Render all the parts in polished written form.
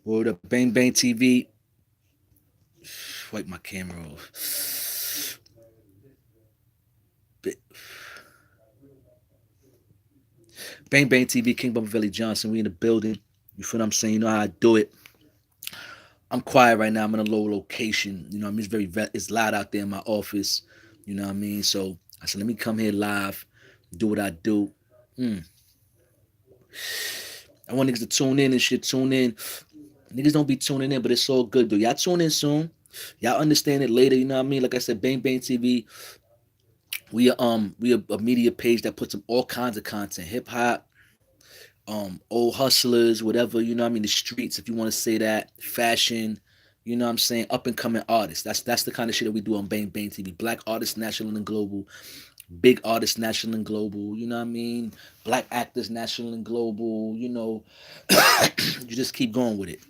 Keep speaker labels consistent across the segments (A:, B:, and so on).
A: Word up, Bang TV. Wipe my camera off. Bang TV, King Bubba Valley Johnson. We in the building. You feel what I'm saying? You know how I do it. I'm quiet right now. I'm in a low location. You know what I mean? It's loud out there in my office. You know what I mean? So I said, let me come here live, do what I do. Mm. I want niggas to tune in and shit. Tune in. Niggas don't be tuning in, but it's all good though. Y'all tune in soon. Y'all understand it later. You know what I mean? Like I said, Bang TV. We a media page that puts up all kinds of content, hip hop, old hustlers, whatever, you know what I mean, the streets, if you want to say that, fashion, you know what I'm saying, up and coming artists. That's the kind of shit that we do on Bang TV. Black artists, national and global, big artists, national and global, you know what I mean? Black actors, national and global, you know, you just keep going with it.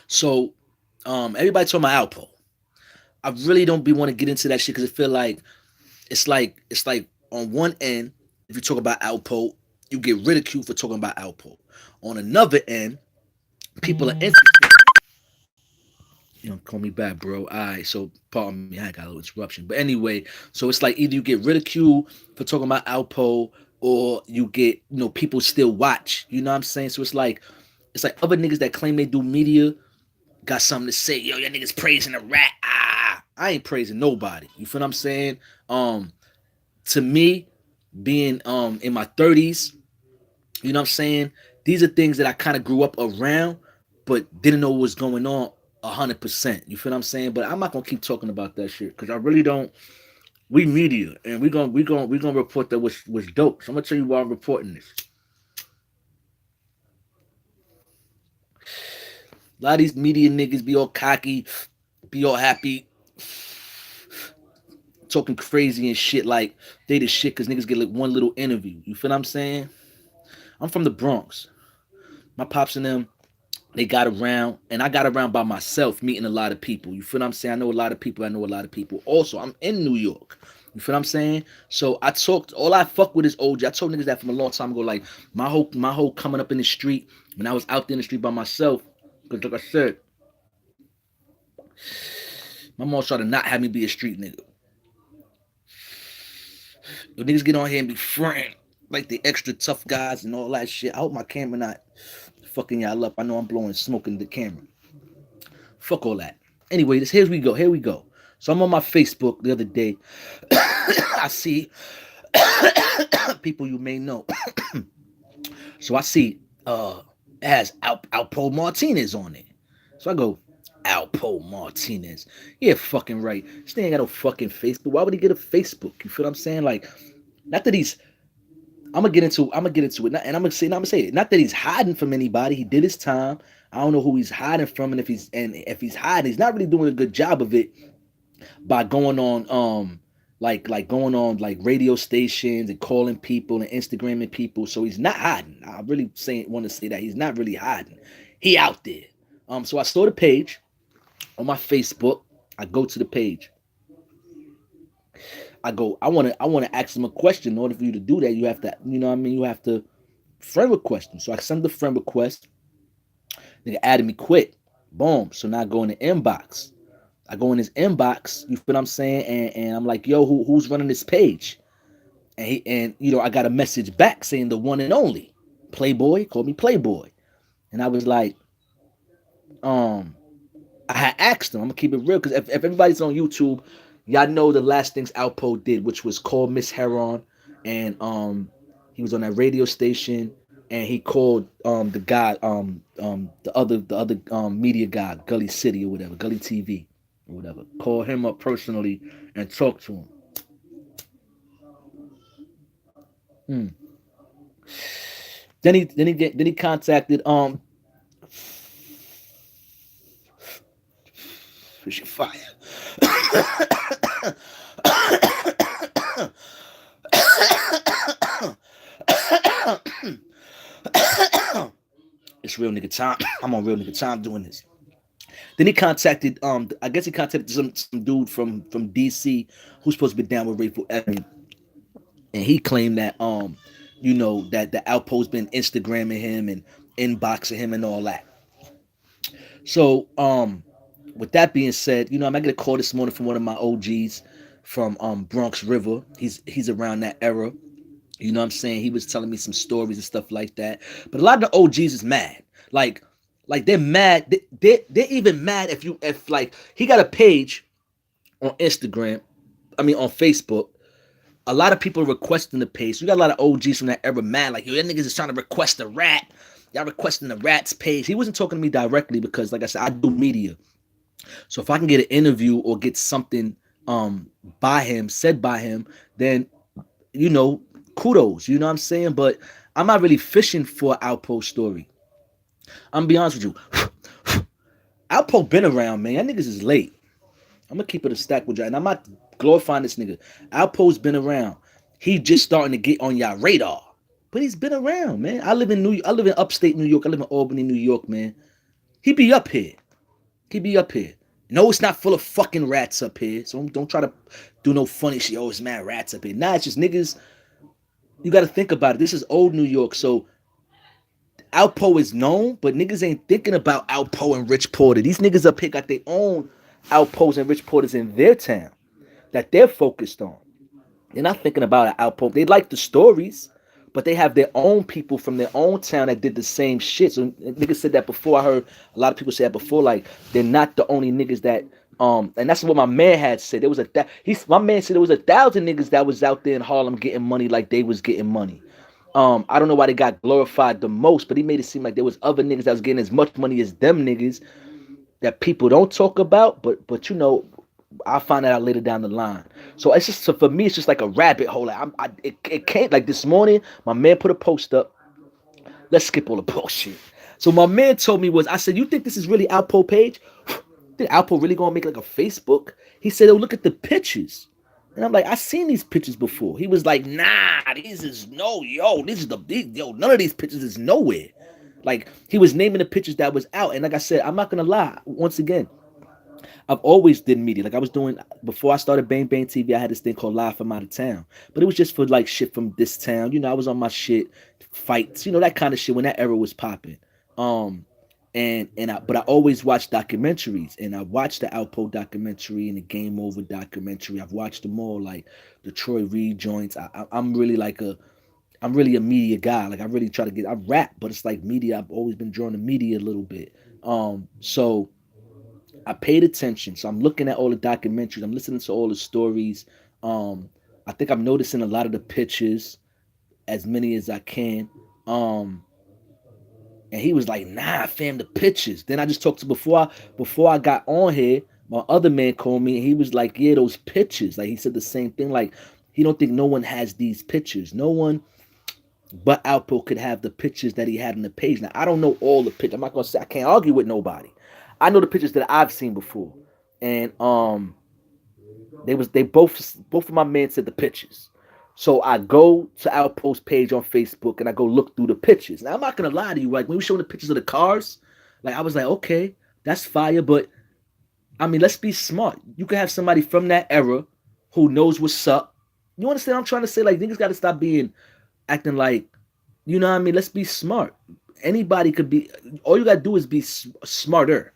A: So, everybody talking about Alpo. I really don't be want to get into that shit because I feel like it's like on one end, if you talk about Alpo, you get ridiculed for talking about Alpo. On another end, people are interested. You know, call me back, bro. All right, so pardon me, I got a little interruption. But anyway, so it's like either you get ridiculed for talking about Alpo, or you get, people still watch. You know what I'm saying? So it's like other niggas that claim they do media got something to say. Yo, your niggas praising a rat. I ain't praising nobody. You feel what I'm saying? To me, being in my 30s, you know what I'm saying? These are things that I kind of grew up around, but didn't know what was going on 100%. You feel what I'm saying? But I'm not gonna keep talking about that shit because I really don't. We media, and we gonna report that was dope. So I'm gonna tell you why I'm reporting this. A lot of these media niggas be all cocky, be all happy, talking crazy and shit like they the shit because niggas get like one little interview. You feel what I'm saying? I'm from the Bronx. My pops and them, they got around, and I got around by myself, meeting a lot of people. You feel what I'm saying? I know a lot of people. I know a lot of people. Also, I'm in New York. You feel what I'm saying? So I talked. All I fuck with is OG. I told niggas that from a long time ago. Like my whole coming up in the street when I was out there in the street by myself. Because like I said, my mom tried to not have me be a street nigga. Yo, niggas get on here and be fronting like the extra tough guys and all that shit. I hope my camera not fucking y'all up. I know I'm blowing smoke in the camera. Fuck all that. Anyway, here we go. Here we go. So I'm on my Facebook the other day. I see people you may know. So I see it has Alpo Martinez on it. So I go, Alpo Martinez. Yeah, fucking right. This thing ain't got no fucking Facebook. Why would he get a Facebook? You feel what I'm saying? Like, not that he's I'm gonna get into it, and I'm gonna say it. Not that he's hiding from anybody. He did his time. I don't know who he's hiding from, and if he's hiding, he's not really doing a good job of it by going on like going on like radio stations and calling people and Instagramming people. So he's not hiding. I really want to say that he's not really hiding. He out there. So I saw the page on my Facebook. I go to the page. I go. I want to ask him a question. In order for you to do that, you have to. You know what I mean? You have to friend request him. So I send the friend request. Nigga added me quick. Boom. So now I go in the inbox. I go in his inbox, you feel what I'm saying? And I'm like, yo, who's running this page? And I got a message back saying the one and only. Playboy, called me Playboy. And I was like, um, I had asked him, I'm gonna keep it real, because if everybody's on YouTube, y'all know the last things Alpo did, which was call Miss Heron, and he was on that radio station, and he called the guy, the other media guy, Gully City or whatever, Gully TV or whatever. Call him up personally and talk to him. Hmm. Then he contacted Fisher Fire. It's real nigga time. I'm on real nigga time doing this. Then he contacted I guess he contacted some dude from DC who's supposed to be down with Rayful Evans, and he claimed that that the Outpost been Instagramming him and inboxing him and all that. So, with that being said, I get a call this morning from one of my OGs from Bronx River. He's around that era. You know what I'm saying? He was telling me some stories and stuff like that. But a lot of the OGs is mad. Like, like they're mad. They're even mad if like he got a page on Instagram. I mean on Facebook. A lot of people requesting the page. So you got a lot of OGs from that era mad. Like, yo, that niggas is trying to request a rat. Y'all requesting the rat's page. He wasn't talking to me directly because, like I said, I do media. So if I can get an interview or get something by him, said by him, then you know, kudos. You know what I'm saying? But I'm not really fishing for Alpo story. I'm gonna be honest with you. Alpo been around, man. Y'all niggas is late. I'm gonna keep it a stack with y'all, and I'm not glorifying this nigga. Alpo's been around. He just starting to get on y'all radar, but he's been around, man. I live in upstate New York. I live in Albany, New York, man. He be up here. He be up here. No, it's not full of fucking rats up here. So don't try to do no funny shit. Oh, it's mad rats up here. Nah, it's just niggas. You got to think about it. This is old New York, so Alpo is known, but niggas ain't thinking about Alpo and Rich Porter. These niggas up here got their own Alpos and Rich Porters in their town that they're focused on. They're not thinking about an Alpo. They like the stories, but they have their own people from their own town that did the same shit. So niggas said that before. I heard a lot of people say that before. Like they're not the only niggas that and that's what my man had said. There was my man said there was 1,000 niggas that was out there in Harlem getting money like they was getting money. I don't know why they got glorified the most, but he made it seem like there was other niggas that was getting as much money as them niggas that people don't talk about, but I'll find that out later down the line. So it's just so for me, it's just like a rabbit hole. Like it can't like this morning. My man put a post up. Let's skip all the bullshit. So my man told me I said, you think this is really Alpo page? Think Alpo really gonna make like a Facebook? He said, oh, look at the pictures. And I'm like, I seen these pictures before. He was like, nah, these is no, yo, this is yo, none of these pictures is nowhere. Like he was naming the pictures that was out. And like I said, I'm not gonna lie, once again, I've always did media. Like I was doing before I started Bang TV. I had this thing called Live from Out of Town, but it was just for like shit from this town. I was on my shit, fights, that kind of shit when that era was popping. Um, but I always watched documentaries, and I watched the Alpo documentary and the Game Over documentary. I've watched them all, like the Troy Reed joints. I'm really I'm really a media guy. Like I really try to I rap, but it's like media. I've always been drawn to media a little bit. So I paid attention. So I'm looking at all the documentaries. I'm listening to all the stories. I think I'm noticing a lot of the pictures, as many as I can. And he was like, "Nah, fam, the pictures." Then I just talked to before I got on here. My other man called me, and he was like, "Yeah, those pictures." Like he said the same thing. Like he don't think no one has these pictures. No one but Alpo could have the pictures that he had on the page. Now I don't know all the pictures. I'm not gonna say I can't argue with nobody. I know the pictures that I've seen before, and they both of my men said the pictures. So I go to Alpo's page on Facebook and I go look through the pictures. Now I'm not gonna lie to you, like when we were showing the pictures of the cars, like I was like, okay, that's fire, but I mean, let's be smart. You can have somebody from that era who knows what's up. You understand what I'm trying to say? Like niggas gotta stop being acting like, you know what I mean? Let's be smart. Anybody could be. All you gotta do is be smarter.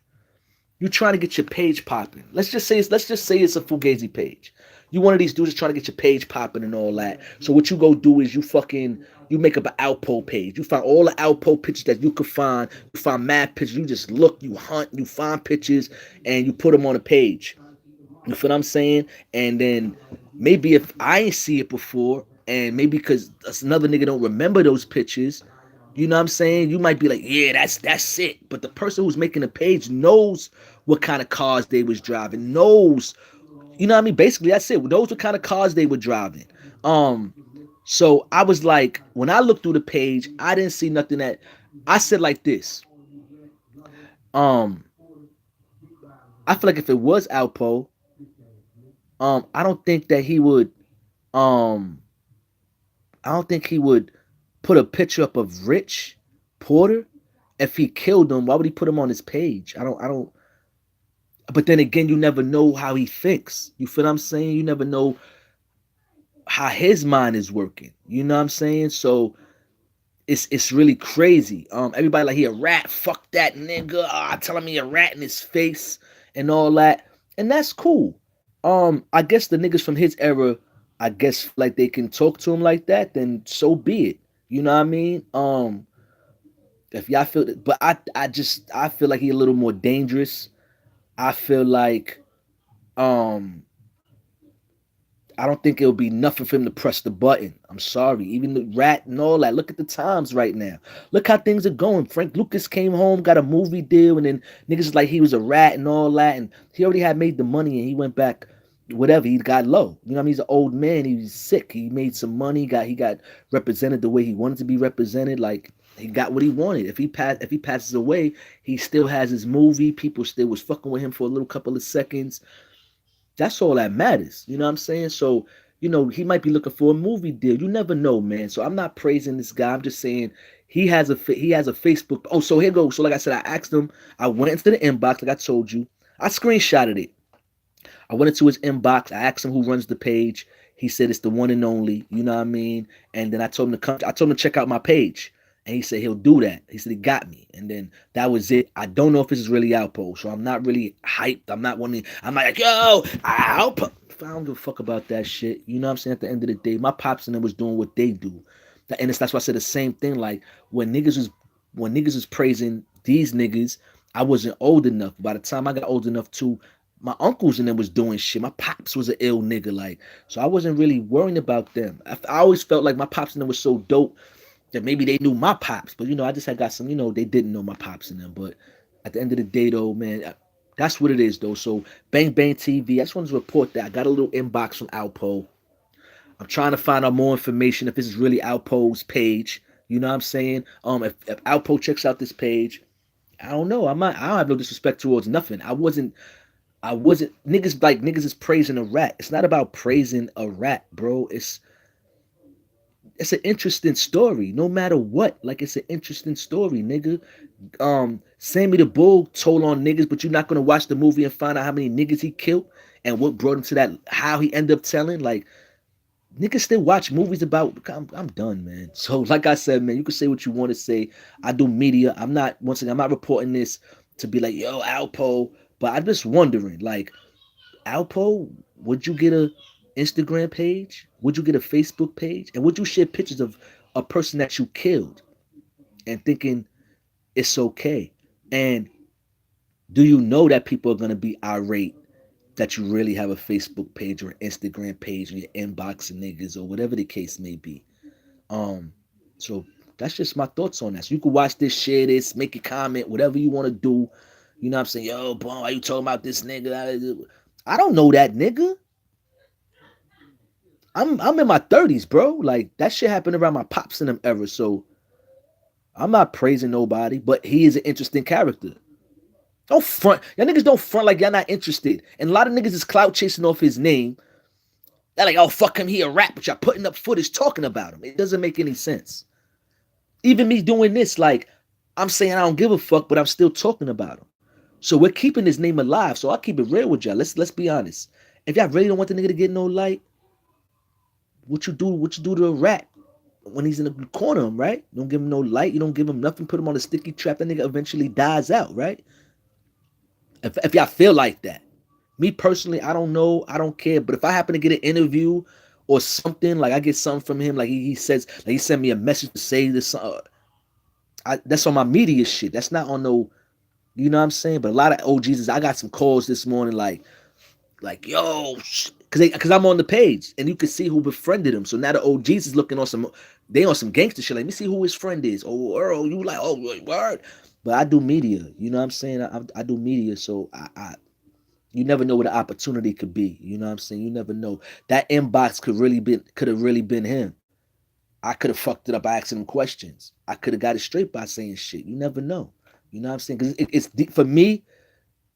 A: You trying to get your page popping. Let's just say it's a Fugazi page. You one of these dudes trying to get your page popping and all that. So what you go do is you make up an Alpo page. You find all the Alpo pictures that you could find. You find mad pictures. You just look, you hunt, you find pictures, and you put them on a page. You feel what I'm saying? And then maybe if I ain't see it before, and maybe because another nigga don't remember those pictures, you know what I'm saying? You might be like, yeah, that's it. But the person who's making the page knows what kind of cars they was driving, knows, you know what I mean? Basically, that's it. Knows what kind of cars they were driving. Um, so I was like, when I looked through the page, I didn't see nothing that I said like this. Um, I feel like if it was Alpo, I don't think that he would um I don't think he would put a picture up of Rich Porter. If he killed him, why would he put him on his page? I don't. But then again, you never know how he thinks. You feel what I'm saying? You never know how his mind is working. You know what I'm saying? So it's really crazy. Everybody like he a rat. Fuck that nigga. Telling me a rat in his face and all that, and that's cool. I guess the niggas from his era, I guess feel like they can talk to him like that, then so be it. You know what I mean? If y'all feel that, but I feel like he a little more dangerous. I feel like um I don't think it'll be nothing for him to press the button. I'm sorry. Even the rat and all that. Look at the times right now. Look how things are going. Frank Lucas came home, got a movie deal, and then niggas like he was a rat and all that. And he already had made the money and he went back, whatever, he got low. You know what I mean? He's an old man. He was sick. He made some money, he got represented the way he wanted to be represented. Like he got what he wanted. If he passes away, he still has his movie. People still was fucking with him for a little couple of seconds. That's all that matters. You know what I'm saying? So, he might be looking for a movie deal. You never know, man. So I'm not praising this guy. I'm just saying he has a Facebook. Oh, so here goes. So like I said, I asked him. I went into the inbox, like I told you. I screenshotted it. I went into his inbox. I asked him who runs the page. He said it's the one and only. You know what I mean? And then I told him to come. I told him to check out my page. And he said he'll do that. He said he got me. And then that was it. I don't know if this is really Alpo, so I'm not really hyped. I'm not wanting. I'm not like, yo, Alpo. I don't give a fuck about that shit. You know what I'm saying? At the end of the day, my pops and them was doing what they do. And that's why I said the same thing. Like when niggas was praising these niggas, I wasn't old enough. By the time I got old enough to, my uncles and them was doing shit. My pops was an ill nigga, like, so I wasn't really worrying about them. I always felt like my pops and them was so dope that maybe they knew my pops, but I just had got some, they didn't know my pops and them. But at the end of the day, though, man, that's what it is, though. So Bang Bang TV, I just wanted to report that I got a little inbox from Alpo. I'm trying to find out more information if this is really Alpo's page. You know what I'm saying? If Alpo checks out this page, I don't know. I don't have no disrespect towards nothing. I wasn't niggas is praising a rat. It's not about praising a rat, bro. It's an interesting story, no matter what. Like it's an interesting story, nigga. Sammy the Bull told on niggas, but you're not gonna watch the movie and find out how many niggas he killed and what brought him to that, how he ended up telling. Like niggas still watch movies about. I'm done, man. So like I said, man, you can say what you want to say. I do media. I'm not, once again, I'm not reporting this to be like, yo, Alpo, but I'm just wondering, like, Alpo, would you get a Instagram page? Would you get a Facebook page? And would you share pictures of a person that you killed and thinking it's okay? And do you know that people are gonna be irate that you really have a Facebook page or an Instagram page and you're inboxing niggas or whatever the case may be? Um, so that's just my thoughts on that. So you can watch this, share this, make a comment, whatever you want to do. You know what I'm saying? Yo, boy, why you talking about this nigga? I don't know that nigga. I'm in my 30s, bro. Like that shit happened around my pops in them era. So I'm not praising nobody, but he is an interesting character. Don't front. Y'all niggas don't front like y'all not interested. And a lot of niggas is clout chasing off his name. They're like, oh fuck him, he a rap, but y'all putting up footage talking about him. It doesn't make any sense. Even me doing this, like, I'm saying I don't give a fuck, but I'm still talking about him. So we're keeping his name alive. So I'll keep it real with y'all. Let's be honest. If y'all really don't want the nigga to get no light, what you do to a rat when he's in the corner of him, right? You don't give him no light, you don't give him nothing, put him on a sticky trap, that nigga eventually dies out, right? If y'all feel like that. Me personally, I don't know, I don't care. But if I happen to get an interview or something, like I get something from him, like he says, like he sent me a message to say this, that's on my media shit. That's not on no, you know what I'm saying? But a lot of OGs, I got some calls this morning, like yo, because I'm on the page and you can see who befriended him. So now the OGs is looking on they on some gangster shit. Like, let me see who his friend is. Oh, Earl, you like, oh, word. But I do media. You know what I'm saying? I do media, so you never know what the opportunity could be. You know what I'm saying? You never know. That inbox could have really been him. I could have fucked it up by asking him questions. I could have got it straight by saying shit. You never know. You know what I'm saying? Because it's deep for me.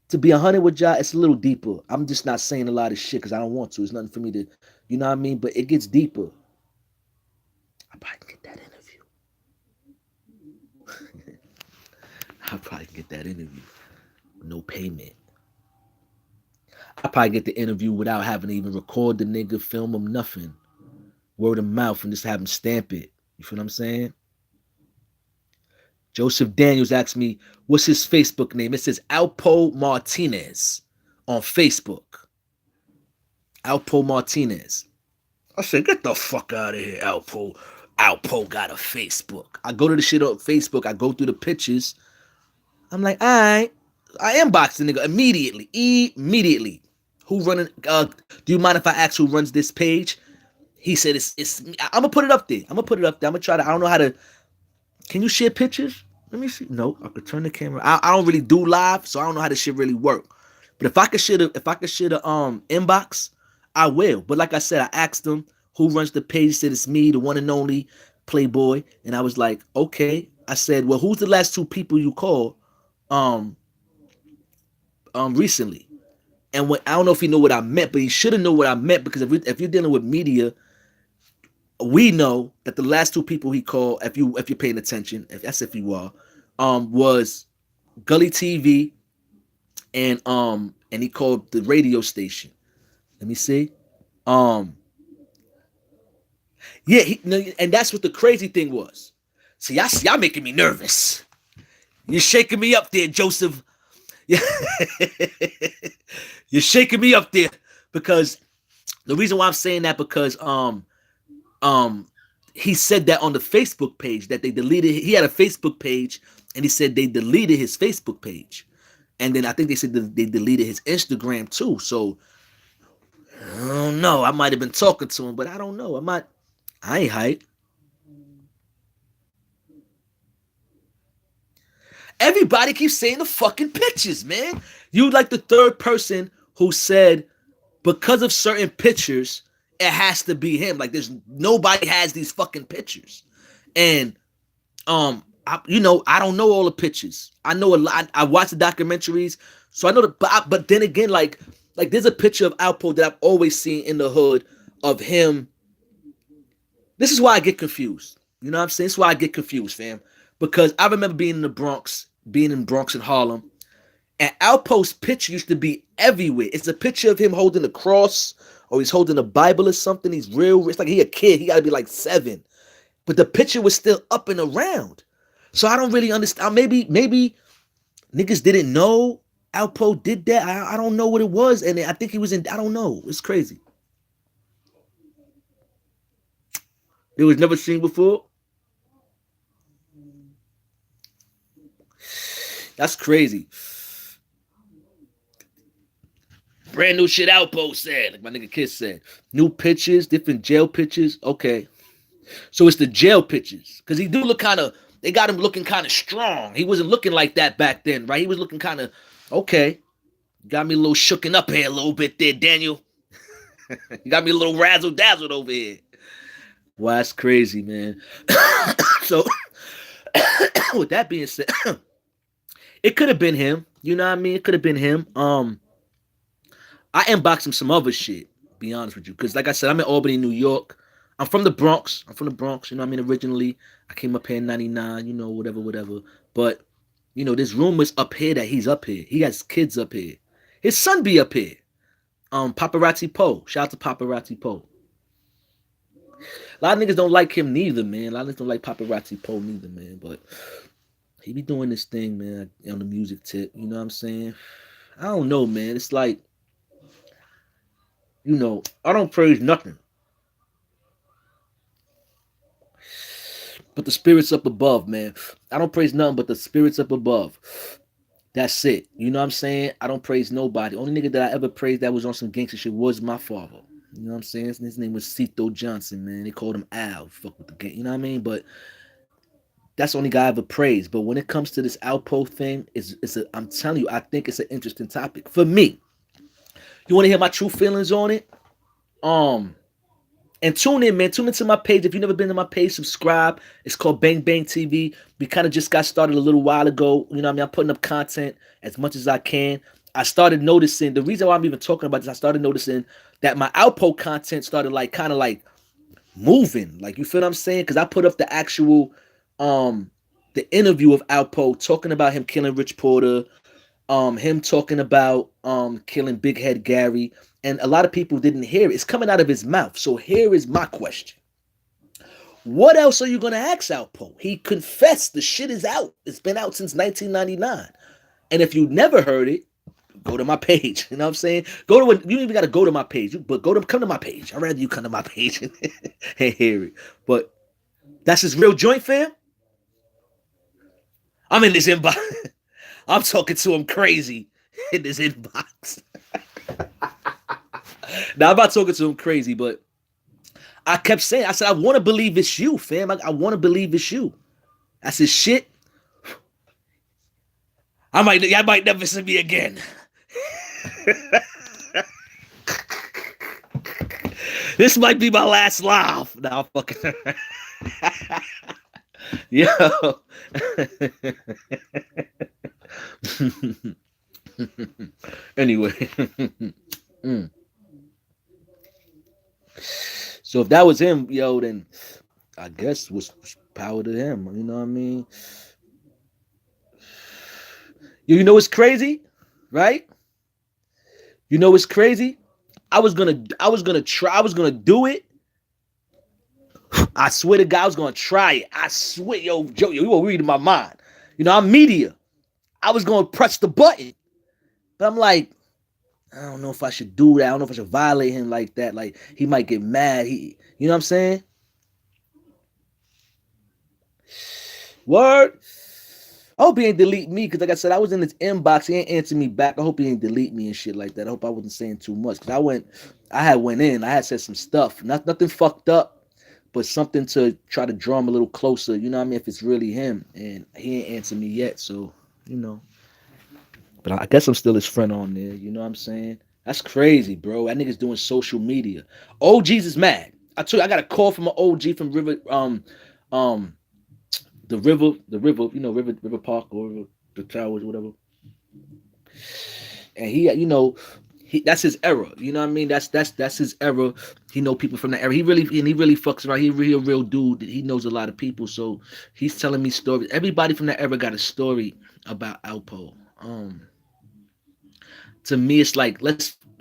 A: To be 100 with y'all, it's a little deeper. I'm just not saying a lot of shit because I don't want to. It's nothing for me to, you know what I mean? But it gets deeper. I probably can get that interview. I probably can get that interview. No payment. I probably get the interview without having to even record the nigga, film him, nothing. Word of mouth and just have him stamp it. You feel what I'm saying? Joseph Daniels asked me, what's his Facebook name? It says Alpo Martinez on Facebook. Alpo Martinez. I said, get the fuck out of here, Alpo. Alpo got a Facebook. I go to the shit on Facebook. I go through the pictures. I'm like, all right. I inbox the nigga immediately. Immediately. Who running? Do you mind if I ask who runs this page? He said, it's. I'm gonna put it up there. I'm gonna put it up there. I'm gonna try to. I don't know how to. Can you share pictures? Let me see. No, I could turn the camera. I don't really do live, so I don't know how this shit really work. But if I could share the inbox, I will. But like I said, I asked him who runs the page. He said it's me, the one and only Playboy. And I was like, okay. I said, well, who's the last two people you called um recently? And I don't know if he know what I meant, but he should have know what I meant, because if you're dealing with media, we know that the last two people he called, if you're paying attention, if you are, was Gully TV and he called the radio station. Let me see. Um, yeah, and that's what the crazy thing was. See, y'all making me nervous. You're shaking me up there, Joseph. Yeah. You're shaking me up there, because the reason why I'm saying that, because he said that on the Facebook page that they deleted. He had a Facebook page, and he said they deleted his Facebook page, and then I think they said that they deleted his Instagram too. So I don't know. I might have been talking to him, but I don't know. I ain't hype. Everybody keeps saying the fucking pictures, man. You like the third person who said because of certain pictures, it has to be him. Like there's nobody has these fucking pictures, and I don't know all the pictures. I know a lot. I watch the documentaries, so I know the. But then again, like there's a picture of Alpo that I've always seen in the hood of him. This is why I get confused. You know what I'm saying? This is why I get confused, fam. Because I remember being in the Bronx, being in Bronx and Harlem, and Alpo's picture used to be everywhere. It's a picture of him holding a cross, or he's holding a Bible or something. He's real. It's like he a kid. He got to be like 7, but the picture was still up and around. So I don't really understand. Maybe niggas didn't know Alpo did that. I don't know what it was, and I think he was in. I don't know. It's crazy. It was never seen before. That's crazy. Brand new shit Alpo said, like my nigga Kiss said. New pictures, different jail pictures. Okay. So it's the jail pictures. Because he do look kind of, they got him looking kind of strong. He wasn't looking like that back then, right? He was looking kind of, okay. Got me a little shooken up here a little bit there, Daniel. You got me a little razzle dazzled over here. Wow, that's crazy, man. So, with that being said, it could have been him. You know what I mean? It could have been him. I inboxed him some other shit, be honest with you. Because like I said, I'm in Albany, New York. I'm from the Bronx. You know what I mean? Originally, I came up here in 99, whatever. But, there's rumors up here that he's up here. He has kids up here. His son be up here. Paparazzi Poe. Shout out to Paparazzi Poe. A lot of niggas don't like him neither, man. A lot of niggas don't like Paparazzi Poe neither, man. But he be doing this thing, man, on the music tip. You know what I'm saying? I don't know, man. It's like, I don't praise nothing. But the spirits up above, man. I don't praise nothing but the spirits up above. That's it. You know what I'm saying? I don't praise nobody. Only nigga that I ever praised that was on some gangster shit was my father. You know what I'm saying? His name was Cito Johnson, man. They called him Al. Fuck with the gang. You know what I mean? But that's the only guy I ever praised. But when it comes to this Alpo thing, I'm telling you, I think it's an interesting topic. For me. You want to hear my true feelings on it? And tune in, man. Tune into my page. If you've never been to my page, subscribe. It's called B.A.N.G TV. We kind of just got started a little while ago. You know what I mean? I'm putting up content as much as I can. I started noticing, the reason why I'm even talking about this, I started noticing that my Alpo content started kind of moving. Like, you feel what I'm saying? Because I put up the actual, the interview of Alpo talking about him killing Rich Porter, him talking about killing Big Head Gary, and a lot of people didn't hear it. It's coming out of his mouth. So here is my question. What else are you gonna ask Alpo? He confessed the shit is out. It's been out since 1999. And if you never heard it, go to my page. You know what I'm saying? Go to what you don't even gotta go to my page, but come to my page. I'd rather you come to my page and hear it. But that's his real joint, fam. I'm in this inbox. I'm talking to him crazy in this inbox. Now I'm not talking to him crazy, but I kept saying, I said, I want to believe it's you, fam. I want to believe it's you. That's his shit. I might never see me again. This might be my last laugh. Now I'm fucking. Yo. Anyway. Mm. So if that was him, yo, then I guess was power to him. You know what I mean? You know what's crazy, right? You know what's crazy? I was gonna do it. I swear to God, I was gonna try it. I swear, yo, Joe, you were reading my mind. You know, I'm media. I was gonna press the button, but I'm like, I don't know if I should do that. I don't know if I should violate him like that. Like he might get mad. You know what I'm saying? Word. I hope he ain't delete me because, like I said, I was in his inbox. He ain't answer me back. I hope he ain't delete me and shit like that. I hope I wasn't saying too much because I had went in. I had said some stuff. Nothing fucked up, but something to try to draw him a little closer. You know what I mean? If it's really him, and he ain't answered me yet, so you know. But I guess I'm still his friend on there. You know what I'm saying? That's crazy, bro. That nigga's doing social media. OG's is mad. I told you I got a call from an OG from River um River Park or the Towers, whatever. And that's his era. You know what I mean? That's his era. He know people from that era. He really fucks around. He really a real dude. He knows a lot of people. So he's telling me stories. Everybody from that era got a story about Alpo. To me, it's like let's